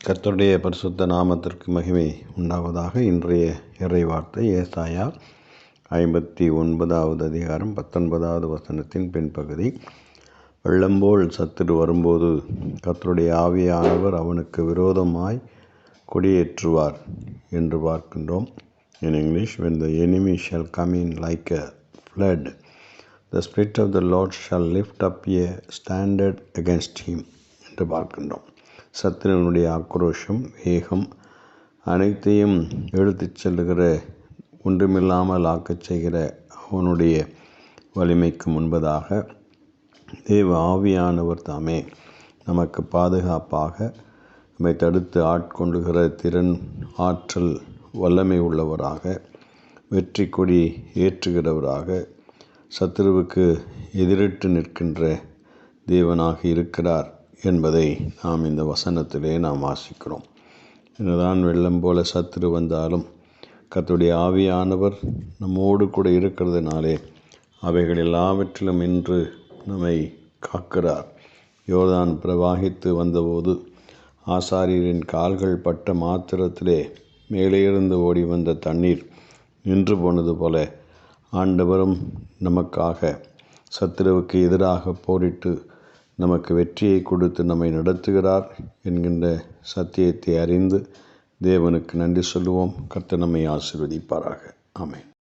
கர்த்தருடைய பரிசுத்த நாமத்திற்கு மகிமை உண்டாவதாக. இன்றைய இறை வார்த்தை ஏசாயா 59வது அதிகாரம் 19வது வசனத்தின் பின்பகுதி. வெள்ளம்போல் சத்துரு வரும்போது கர்த்தருடைய ஆவியானவர் அவனுக்கு விரோதமாய் கொடியேற்றுவார் என்று பார்க்கின்றோம். In English, when the enemy shall come in like a flood, the Spirit of the Lord shall lift up a standard against him என்று பார்க்கின்றோம். சத்துருவனுடைய ஆக்ரோஷம், வேகம் அனைத்தையும் எடுத்துச் செல்லுகிற, ஒன்றுமில்லாமல் ஆக்கச் செய்கிற அவனுடைய வலிமைக்கு முன்பதாக தேவ ஆவியானவர் தாமே நமக்கு பாதுகாப்பாக நம்மை தடுத்து ஆட்கொண்டுகிற திறன், ஆற்றல், வல்லமை உள்ளவராக, வெற்றி கொடி ஏற்றுகிறவராக, சத்துருவுக்கு எதிரிட்டு நிற்கின்ற தேவனாக இருக்கிறார் என்பதை நாம் இந்த வசனத்திலே நாம் வாசிக்கிறோம். என்னதான் வெள்ளம் போல சத்துரு வந்தாலும் கர்த்தருடைய ஆவியானவர் நம்மோடு கூட இருக்கிறதுனாலே அவைகள் எல்லாவற்றிலும் இன்று நம்மை காக்கிறார். யோர்தான் பிரவாகித்து வந்தபோது ஆசாரியரின் கால்கள் பட்ட மாத்திரத்திலே மேலே இருந்து ஓடி வந்த தண்ணீர் நின்று போனது போல ஆண்டவரும் நமக்காக சத்துருவுக்கு எதிராக போரிட்டு நமக்கு வெற்றியை கொடுத்து நம்மை நடத்துகிறார் என்கின்ற சத்தியத்தை அறிந்து தேவனுக்கு நன்றி சொல்லுவோம். கர்த்தர் நம்மை ஆசீர்வதிப்பாராக. ஆமென்.